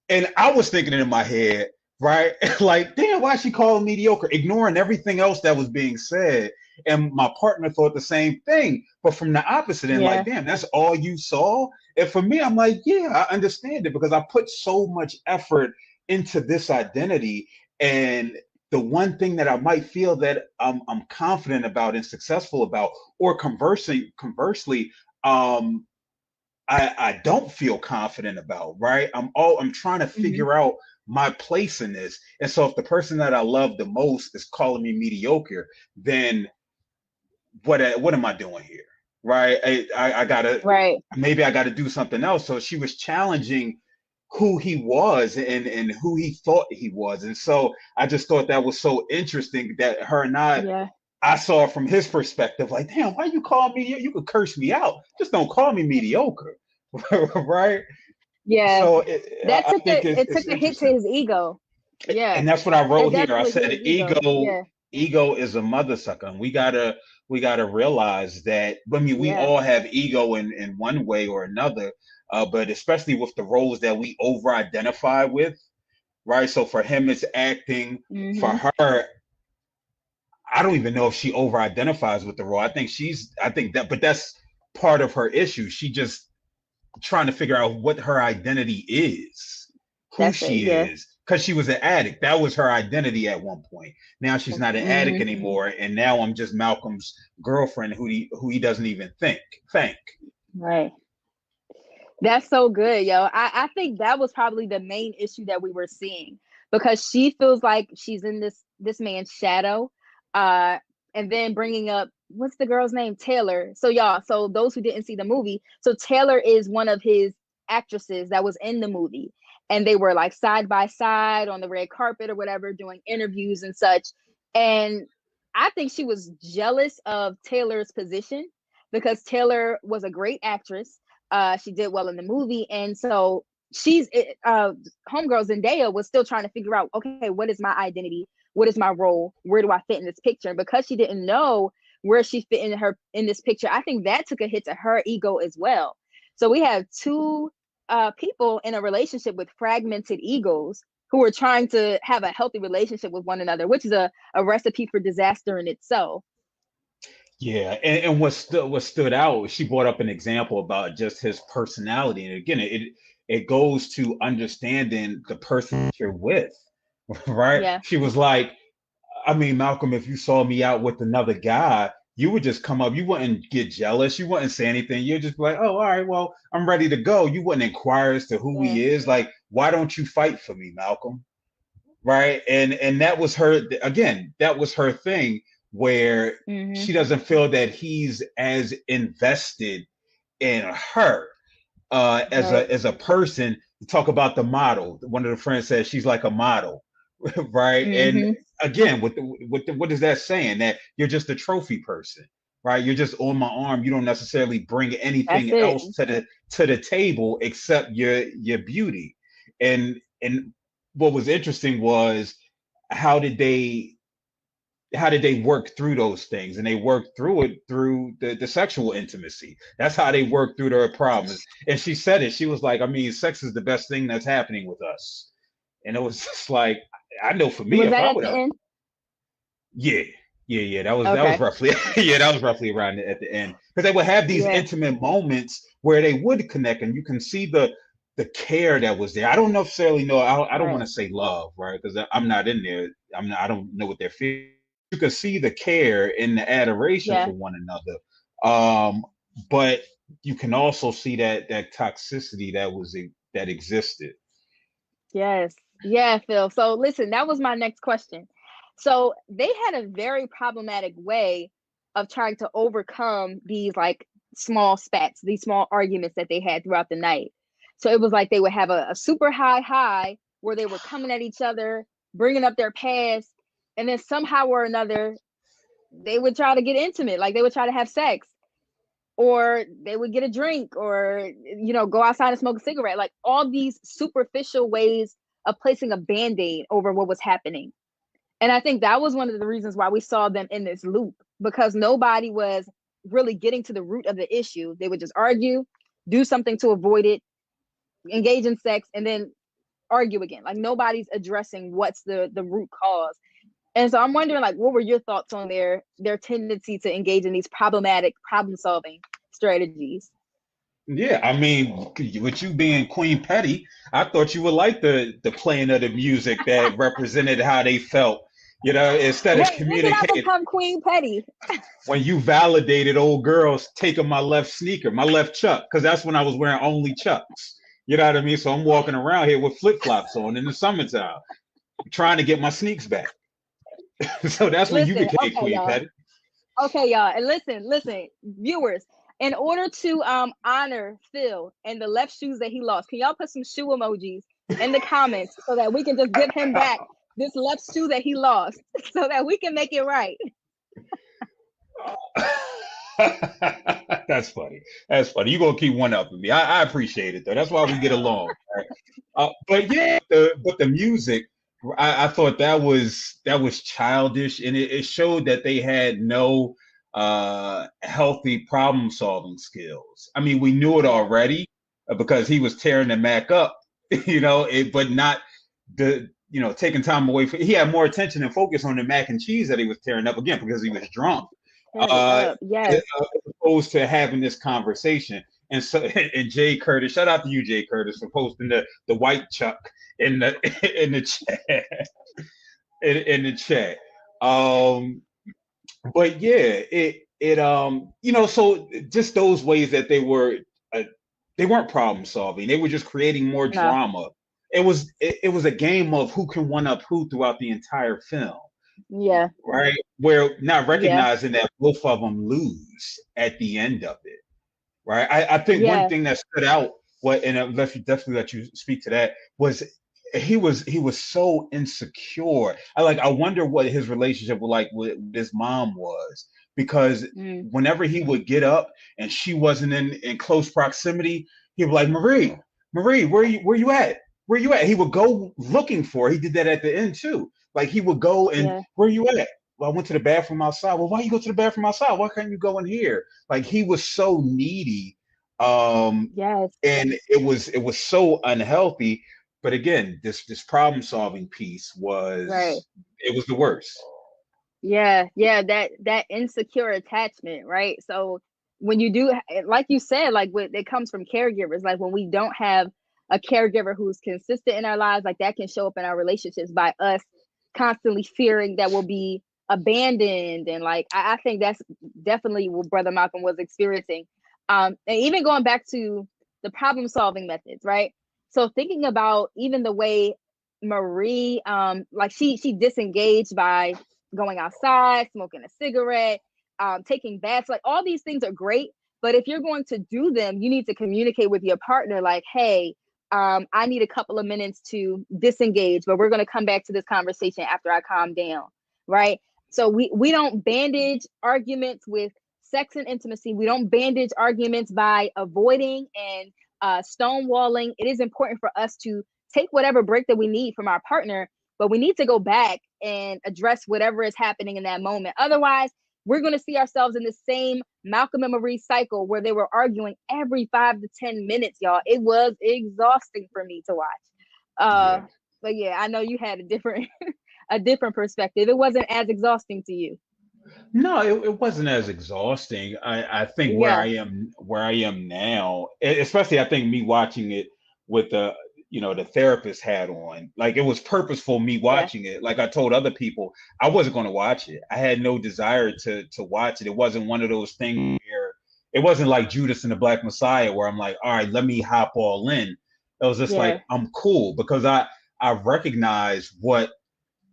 And I was thinking it in my head, right? Like, damn, why she call him mediocre? Ignoring everything else that was being said. And my partner thought the same thing, but from the opposite end, like, damn, that's all you saw. And for me, I'm like, yeah, I understand it because I put so much effort into this identity. And the one thing that I might feel that I'm confident about and successful about, or conversely, I don't feel confident about, right? I'm trying to figure out my place in this. And so if the person that I love the most is calling me mediocre, then what am I doing here? Right? I gotta, maybe I gotta do something else. So she was challenging who he was and who he thought he was. And so I just thought that was so interesting that her and I saw from his perspective, like, damn, why you call me? You could curse me out. Just don't call me mediocre. Right? Yeah. So That took a hit to his ego. Yeah. And that's what I wrote here. I said ego is a mother sucker. And we gotta realize that. I mean, we all have ego in one way or another, but especially with the roles that we over identify with, right? So for him, it's acting. For her, I don't even know if she over identifies with the role. I think but that's part of her issue. She just trying to figure out what her identity is, who she is, because she was an addict. That was her identity at one point. Now she's not an addict anymore, and now I'm just Malcolm's girlfriend who he doesn't even think. Right. That's so good, yo. I think that was probably the main issue that we were seeing, because she feels like she's in this man's shadow, and then bringing up, what's the girl's name? Taylor. So y'all, so those who didn't see the movie, so Taylor is one of his actresses that was in the movie, and they were like side by side on the red carpet or whatever, doing interviews and such. And I think she was jealous of Taylor's position because Taylor was a great actress. She did well in the movie, and so homegirl Zendaya was still trying to figure out, okay, what is my identity? What is my role? Where do I fit in this picture? And because she didn't know where she fit in this picture, I think that took a hit to her ego as well. So we have two people in a relationship with fragmented egos who are trying to have a healthy relationship with one another, which is a recipe for disaster in itself. Yeah, and what stood out, she brought up an example about just his personality, and again, it goes to understanding the person you're with, right? Yeah. She was like, I mean, Malcolm, if you saw me out with another guy, you would just come up. You wouldn't get jealous. You wouldn't say anything. You'd just be like, oh, all right, well, I'm ready to go. You wouldn't inquire as to who he is. Like, why don't you fight for me, Malcolm? Right? And that was her, again, that was her thing, where she doesn't feel that he's as invested in her as a person. Talk about the model. One of the friends said she's like a model. Right? And again, what is that saying? That you're just a trophy person, right? You're just on my arm. You don't necessarily bring anything else to the table except your beauty. And what was interesting was how did they work through those things? And they worked through it through the sexual intimacy. That's how they worked through their problems. And she said it. She was like, I mean, sex is the best thing that's happening with us. And it was just like, I know for me, was if that I at would the have, end? Yeah. That was roughly, that was roughly around at the end, because they would have these intimate moments where they would connect, and you can see the care that was there. I don't necessarily know. I don't want to say love, right? Because I'm not in there. I don't know what they're feeling. You can see the care and the adoration for one another. But you can also see that toxicity that existed. Yes. Yeah, Phil. So listen, that was my next question. So they had a very problematic way of trying to overcome these like small spats, these small arguments that they had throughout the night. So it was like they would have a super high where they were coming at each other, bringing up their past, and then somehow or another, they would try to get intimate, like they would try to have sex, or they would get a drink, or go outside and smoke a cigarette. Like all these superficial ways of placing a band-aid over what was happening. And I think that was one of the reasons why we saw them in this loop, because nobody was really getting to the root of the issue. They would just argue, do something to avoid it, engage in sex, and then argue again. Like nobody's addressing what's the root cause. And so I'm wondering, like, what were your thoughts on their tendency to engage in these problematic problem solving strategies? Yeah, I mean, with you being Queen Petty, I thought you would like the playing of the music that represented how they felt. Instead of Wait, when did I communicating, become Queen Petty? when you validated old girls taking my left sneaker, my left Chuck, because that's when I was wearing only Chucks. You know what I mean? So I'm walking around here with flip flops on in the summertime, trying to get my sneaks back. So that's when you Listen, became okay, Queen y'all. Petty. Okay, y'all. And listen, viewers, in order to honor Phil and the left shoes that he lost, can y'all put some shoe emojis in the comments so that we can just give him back this left shoe that he lost so that we can make it right? That's funny. That's funny. You're gonna keep one up with me. I appreciate it though. That's why we get along. Right? But yeah, the music, I thought that was childish, and it showed that they had no healthy problem solving skills. I mean, we knew it already because he was tearing the Mac up, but not taking time away from. He had more attention and focus on the mac and cheese that he was tearing up again because he was drunk. Yes. As opposed to having this conversation. And so, and Jay Curtis, shout out to you, Jay Curtis, for posting the white Chuck in the in the chat in the chat. But yeah, so just those ways that they weren't problem solving. They were just creating more No. drama. It was a game of who can one up who throughout the entire film. Yeah. Right. Where not recognizing that both of them lose at the end of it. Right. I think one thing that stood out, and I'll definitely let you speak to that, was he was so insecure. I wonder what his relationship with his mom was, because whenever he would get up and she wasn't in close proximity, he'd be like, Marie, where you at? Where you at? He would go looking for her. He did that at the end too. Like he would go and where you at? Well, I went to the bathroom outside. Well, why you go to the bathroom outside? Why can't you go in here? Like he was so needy. And it was so unhealthy. But again, this problem solving piece was it was the worst. Yeah, that insecure attachment, right? So when you do, like you said, like it comes from caregivers. Like when we don't have a caregiver who's consistent in our lives, like that can show up in our relationships by us constantly fearing that we'll be abandoned. And like I think that's definitely what Brother Malcolm was experiencing. And even going back to the problem solving methods, right? So thinking about even the way Marie, like she disengaged by going outside, smoking a cigarette, taking baths, like all these things are great. But if you're going to do them, you need to communicate with your partner like, hey, I need a couple of minutes to disengage, but we're going to come back to this conversation after I calm down, right? So we don't bandage arguments with sex and intimacy. We don't bandage arguments by avoiding and stonewalling. It is important for us to take whatever break that we need from our partner, but we need to go back and address whatever is happening in that moment. Otherwise, we're going to see ourselves in the same Malcolm and Marie cycle where they were arguing every 5 to 10 minutes, y'all. It was exhausting for me to watch. But yeah, I know you had a different a different perspective. It wasn't as exhausting to you. No, it wasn't as exhausting. I think where I am now, especially I think me watching it with the therapist hat on, like it was purposeful me watching it. Like I told other people, I wasn't going to watch it. I had no desire to watch it. It wasn't one of those things where it wasn't like Judas and the Black Messiah where I'm like, all right, let me hop all in. It was just like I'm cool because I recognize what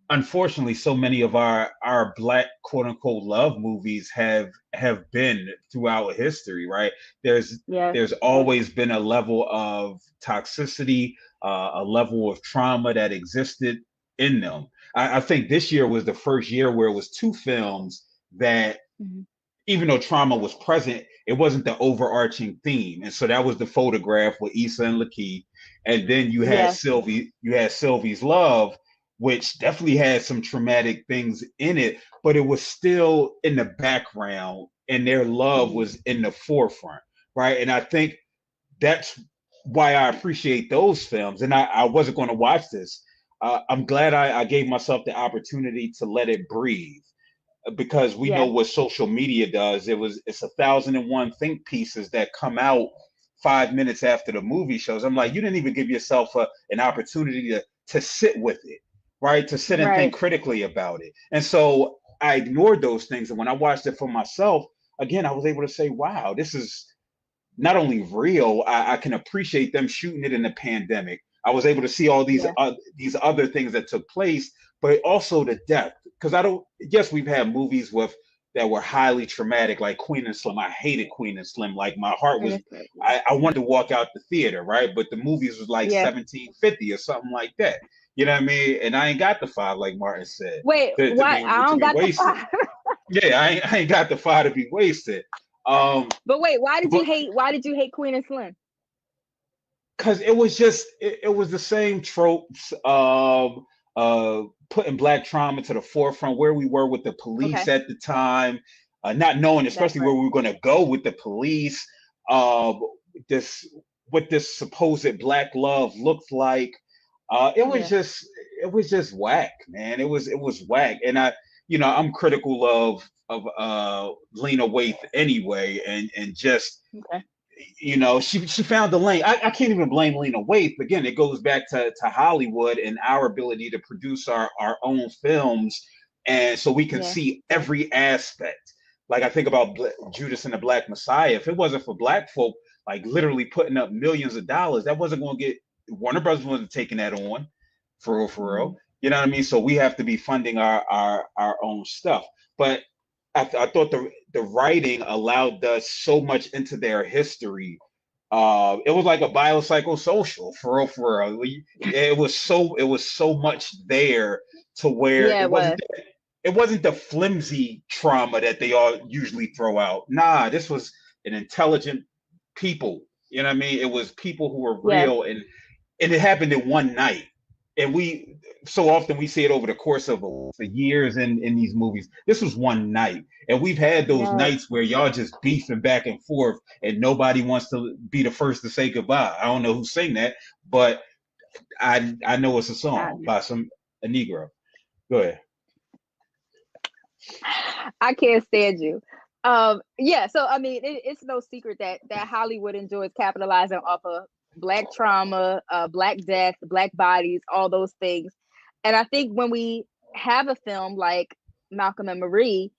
unfortunately so many of our black quote unquote love movies have been throughout history, right? There's always been a level of toxicity, a level of trauma that existed in them. I think this year was the first year where it was two films that even though trauma was present, it wasn't the overarching theme. And so that was The Photograph with Issa and Lakeith. And then you had Sylvie's Love, which definitely had some traumatic things in it, but it was still in the background and their love was in the forefront, right? And I think that's why I appreciate those films. And I wasn't going to watch this. I'm glad I gave myself the opportunity to let it breathe, because we know Yeah. what social media does. It's 1,001 think pieces that come out 5 minutes after the movie shows. I'm like, you didn't even give yourself an opportunity to sit with it, right? To sit and think Right. critically about it. And so I ignored those things. And when I watched it for myself, again, I was able to say, wow, this is not only real, I can appreciate them shooting it in the pandemic. I was able to see all Yeah. these other things that took place, but also the depth. Because I don't. Yes, we've had movies with that were highly traumatic, like Queen and Slim. I hated Queen and Slim. Like my heart And was. it's like, I wanted to walk out the theater, right? But the movies was like yeah. 1750 or something like that. You know what I mean? And I ain't got the five, like Martin said, Wait, what? I to don't be got the wasted. five. Yeah, I ain't got the five to be wasted. But wait, why did you But hate? Why did you hate Queen and Slim? because it was just it was the same tropes of putting black trauma to the forefront, where we were with the police Okay, at the time, not knowing that especially part. where we were going to go with the police, uh, this what this supposed black love looked like. It was Yeah. just whack, man. It was whack. And I'm critical of Lena Waithe anyway, and just Okay. she found the lane. I can't even blame Lena Waithe. Again, it goes back to Hollywood and our ability to produce our own films, and so we can Yeah. see every aspect. Like I think about Judas and the Black Messiah. If it wasn't for black folk, like literally putting up millions of dollars, that wasn't going to get Warner Brothers wasn't taking that on, for real, for real. Hmm. You know what I mean? So we have to be funding our own stuff. But I thought the writing allowed us so much into their history. It was like a biopsychosocial, for real, for real. It was so much there to where Yeah, it was. it wasn't the flimsy trauma that they all usually throw out. Nah, this was an intelligent people. You know what I mean? It was people who were Yes. real, and it happened in one night. And we so often we see it over the course of years in these movies. This was one night, and we've had those Yes. nights where y'all just beefing back and forth, and nobody wants to be the first to say goodbye. I don't know who sang that, but I know it's a song by a Negro. Go ahead. I can't stand you. Yeah, so I mean, it's no secret that Hollywood enjoys capitalizing off of black trauma, black death, black bodies, all those things. And I think when we have a film like Malcolm and Marie,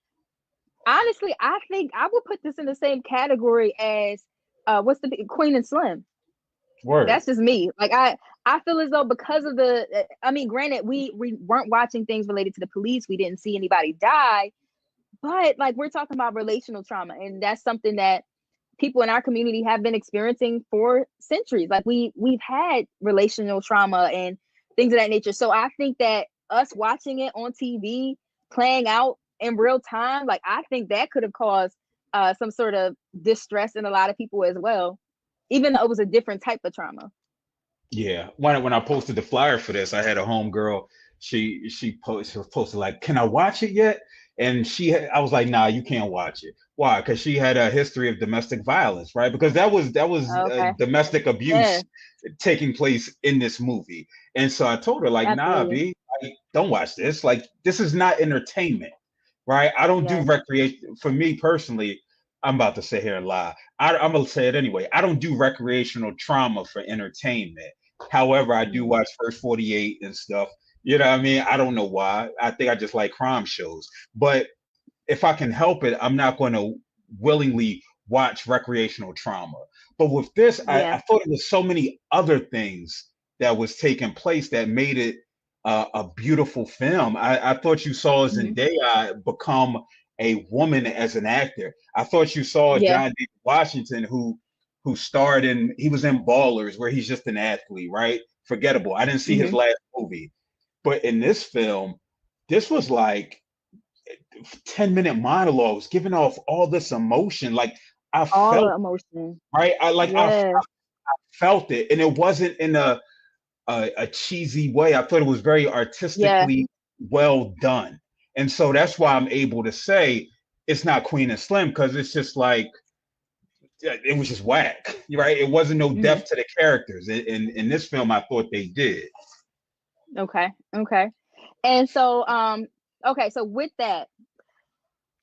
honestly, I think I would put this in the same category as what's the Queen and Slim. Word. That's just me. Like I feel as though because of the I mean, granted, we weren't watching things related to the police. We didn't see anybody die, but like we're talking about relational trauma, and that's something that people in our community have been experiencing for centuries. Like we've had relational trauma and things of that nature. So I think that us watching it on TV playing out in real time, like I think that could have caused some sort of distress in a lot of people as well, even though it was a different type of trauma. Yeah. When I posted the flyer for this, I had a homegirl. She was posted like, "Can I watch it yet?" And I was like, "Nah, you can't watch it." Why? Because she had a history of domestic violence, right? Because that was Okay. domestic Yeah, abuse taking place in this movie. And so I told her like, "Nah, absolutely. B, like, don't watch this. Like, this is not entertainment, right? I don't do Yes. recreation. For me personally, I'm about to sit here and lie. I'm gonna say it anyway. I don't do recreational trauma for entertainment. However, I do Mhm. watch First 48 and stuff. You know what I mean? I don't know why. I think I just like crime shows. But if I can help it, I'm not going to willingly watch recreational trauma. But with this, Yeah. I thought it was so many other things that was taking place that made it a beautiful film. I thought you saw Hmm. Zendaya become a woman as an actor. I thought you saw Yeah. John David Washington, who starred he was in Ballers, where he's just an athlete, right? Forgettable. I didn't see his Hmm. last movie, but in this film, this was like 10-minute monologues giving off all this emotion. Like I All felt, the emotion. right? I Yeah. felt it, and it wasn't in a cheesy way. I thought it was very Yeah. artistically well done, and so that's why I'm able to say it's not Queen and Slim, because it's just like it was just whack, right? It wasn't no Hmm. depth to the characters. In this film, I thought they did. Okay. Okay. And so, okay, so with that,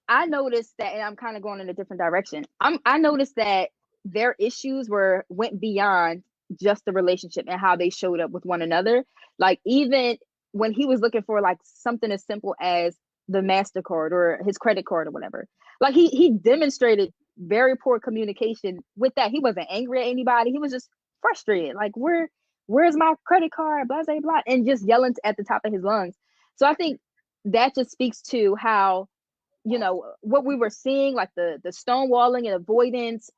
I noticed that, and I'm kind of going in a different direction. I noticed that their issues went beyond just the relationship and how they showed up with one another. Like even when he was looking for like something as simple as the MasterCard or his credit card or whatever, like he demonstrated very poor communication with that. He wasn't angry at anybody. He was just frustrated. Like where's my credit card? Blah blah blah, and just yelling at the top of his lungs. So I think that just speaks to how, what we were seeing, like the stonewalling and avoidance,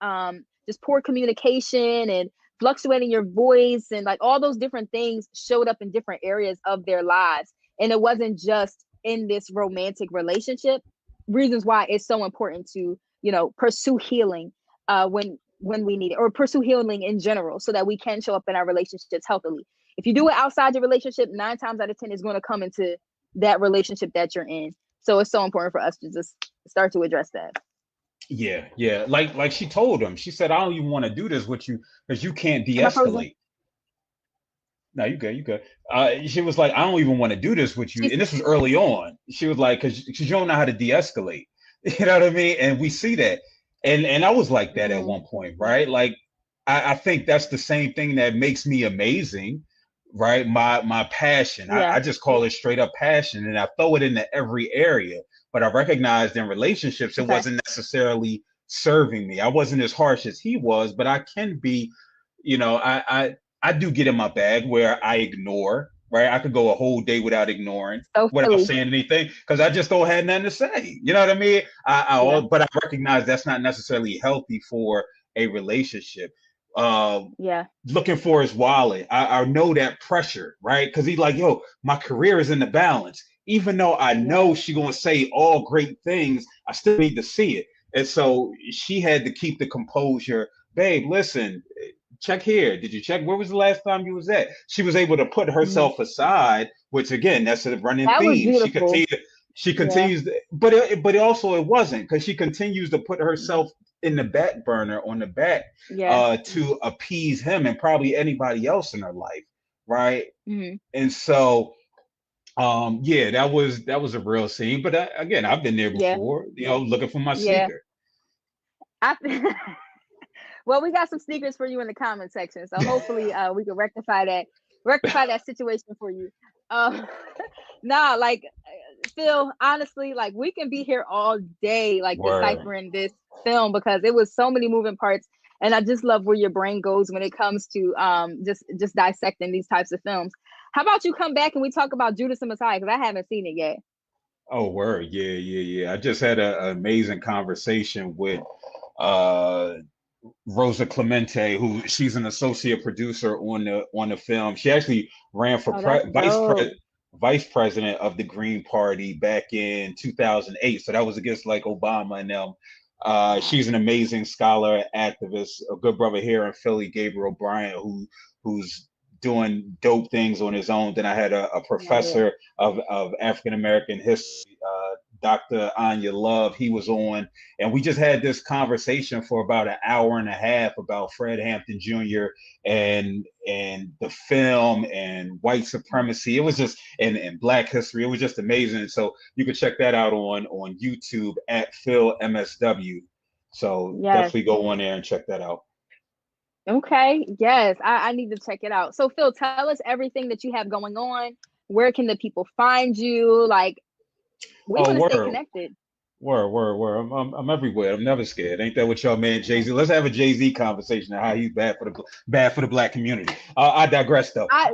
just poor communication and fluctuating your voice, and like all those different things showed up in different areas of their lives. And it wasn't just in this romantic relationship. Reasons why it's so important to, pursue healing when we need it, or pursue healing in general, so that we can show up in our relationships healthily. If you do it outside your relationship, 9 times out of 10 is going to come into that relationship that you're in. So it's so important for us to just start to address that. Yeah, yeah. Like she told him, she said, I don't even want to do this with you because you can't Am I frozen? de-escalate. No, you good, you good. She was like, I don't even want to do this with you. She's And this was early on. She was like, because you don't know how to de-escalate. You know what I mean? And we see that. And I was like that at one point, right? Like I think that's the same thing that makes me amazing, right? My passion. I yeah, just call it straight up passion, and I throw it into every area. But I recognized in relationships it okay, wasn't necessarily serving me. I wasn't as harsh as he was, but I can be, I do get in my bag where I ignore, right? I could go a whole day without ignoring, so without Philly, saying anything, because I just don't have nothing to say. You know what I mean? yeah, But I recognize that's not necessarily healthy for a relationship. yeah, Looking for his wallet, I know that pressure, right? Because he's like, yo, my career is in the balance. Even though I know yeah, she's gonna say all great things, I still need to see it. And so she had to keep the composure. Babe, listen, check here. Did you check? Where was the last time you was at? She was able to put mhm. herself aside, which again, that's a running That was theme. beautiful. She Yeah, continues, but also it wasn't because she continues to put herself in the back burner on the back yeah, to appease him and probably anybody else in her life, right? hmm, And so, yeah, that was a real scene. But again, I've been there yeah, before, looking for my yeah. sneaker. I well, we got some sneakers for you in the comment section, so hopefully we can rectify that situation for you. Uh, nah, like Phil, honestly, like we can be here all day, like Word. deciphering this film, because it was so many moving parts, and I just love where your brain goes when it comes to just dissecting these types of films. How about you come back and we talk about Judas and Messiah, because I haven't seen it yet. Oh, word. Yeah, yeah, yeah. I just had an amazing conversation with uh Rosa Clemente, who she's an associate producer on the film. She actually ran for Oh, that's dope. vice president of the Green Party back in 2008. So that was against like Obama and them. She's an amazing scholar, activist, a good brother here in Philly, Gabriel Bryant, who's doing dope things on his own. Then I had a Oh yeah. professor of African American history, Dr. Anya Love. He was on, and we just had this conversation for about an hour and a half about Fred Hampton Jr. and the film and white supremacy. It was just and Black history. It was just amazing. So you can check that out on YouTube at Phil MSW. So Yes. definitely go on there and check that out. Okay. Yes, I need to check it out. So Phil, tell us everything that you have going on. Where can the people find you? Like, we Oh, want to stay word. connected. Word. I'm everywhere. I'm never scared. Ain't that what y'all man Jay Z? Let's have a Jay Z conversation on how he's bad for the black community. I digress though. I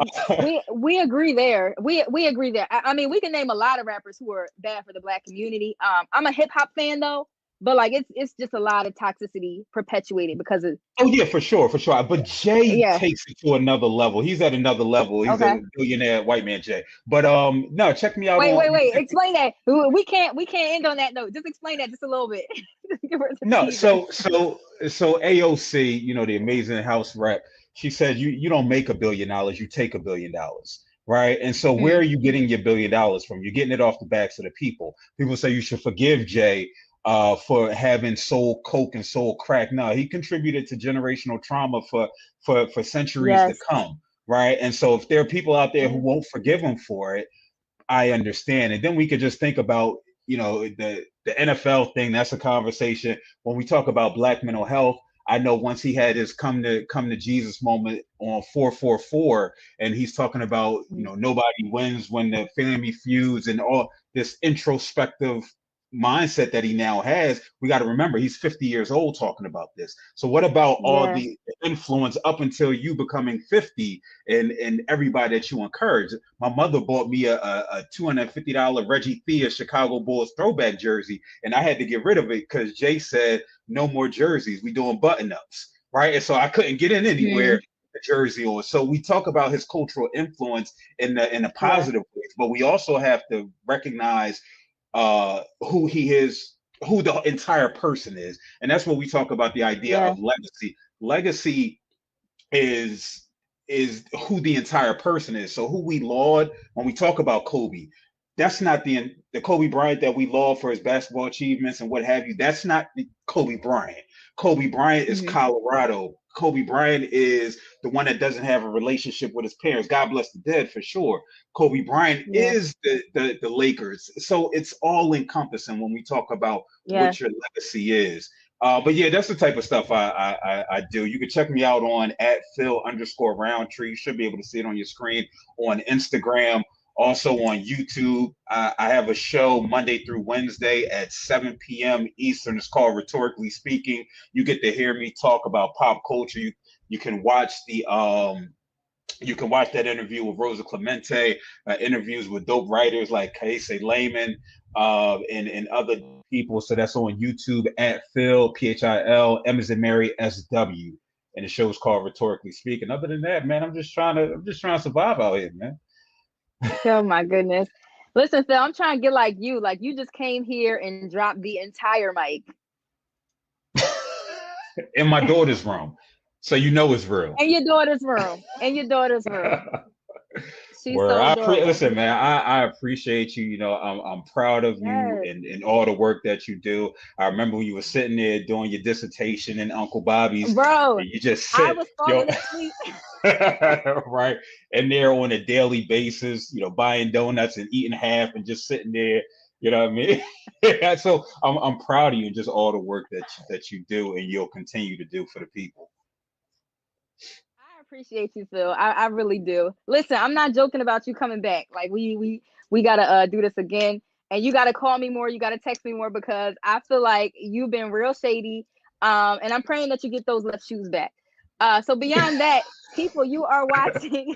we agree there. We agree there. I mean, we can name a lot of rappers who are bad for the black community. I'm a hip hop fan though, but like it's just a lot of toxicity perpetuated because of, Oh yeah, for sure. But Jay yeah. takes it to another level. He's at another level. He's Okay. a billionaire white man Jay. But no, check me out Wait, on. wait, You can wait. check, Explain that. We can't end on that note. Just explain that just a little bit. Give us a no, teaser. so AOC, the amazing house rep, she said you don't make $1 billion, you take $1 billion, right? And so where are Mm, you getting your $1 billion from? You're getting it off the backs of the people. People say you should forgive Jay for having sold coke and sold crack. No, he contributed to generational trauma for centuries to yes. come. right? And so if there are people out there who won't forgive him for it, I understand. And then we could just think about, the NFL thing. That's a conversation. When we talk about Black mental health, I know once he had his come to Jesus moment on 444, and he's talking about, nobody wins when the family feuds and all this introspective mindset that he now has. We got to remember he's 50 years old talking about this. So what about all the influence up until you becoming 50 and everybody that you encourage? My mother bought me a $250 Reggie Thea Chicago Bulls throwback jersey, and I had to get rid of it because Jay said no more jerseys. We doing button ups, right? And so I couldn't get in anywhere. The jersey on. So we talk about his cultural influence in the positive ways, but we also have to recognize who he is, who the entire person is. And that's what we talk about, the idea of legacy. Legacy is who the entire person is. So who we laud when we talk about Kobe, that's not the Kobe Bryant that we laud for his basketball achievements and what have you. That's not the Kobe Bryant. Kobe Bryant is Colorado. Kobe Bryant is the one that doesn't have a relationship with his parents. God bless the dead for sure. Kobe Bryant is the Lakers. So it's all encompassing when we talk about what your legacy is. But yeah, that's the type of stuff I do. You can check me out on @Phil_Roundtree. You should be able to see it on your screen on Instagram. Also on YouTube. I have a show Monday through Wednesday at 7 p.m. Eastern. It's called Rhetorically Speaking. You get to hear me talk about pop culture. You can watch that interview with Rosa Clemente, interviews with dope writers like Kaise Layman, and other people. So that's on YouTube @Phil PHIL M as in Mary SW. And the show is called Rhetorically Speaking. Other than that, man, I'm just trying to survive out here, man. Oh my goodness. Listen, Phil, I'm trying to get like you. Like you just came here and dropped the entire mic. In my daughter's room. So it's real. In your daughter's room. She's Where so adorable. Listen, man, I appreciate you. I'm proud of you and all the work that you do. I remember when you were sitting there doing your dissertation in Uncle Bobby's, bro. And you just sit, I was falling asleep. right, and there on a daily basis, buying donuts and eating half and just sitting there. You know what I mean? So I'm proud of you and just all the work that you do and you'll continue to do for the people. I appreciate you, Phil. I really do. Listen, I'm not joking about you coming back. Like we gotta do this again, and you gotta call me more. You gotta text me more because I feel like you've been real shady. And I'm praying that you get those left shoes back. So beyond that, people, you are watching.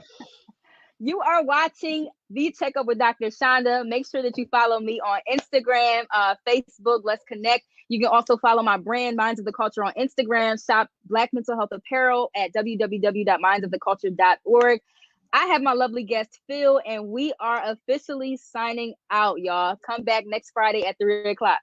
You are watching The Checkup with Dr. Chanda. Make sure that you follow me on Instagram, Facebook. Let's connect. You can also follow my brand, Minds of the Culture, on Instagram. Shop Black Mental Health Apparel at www.mindsoftheculture.org. I have my lovely guest, Phil, and we are officially signing out, y'all. Come back next Friday at 3 o'clock.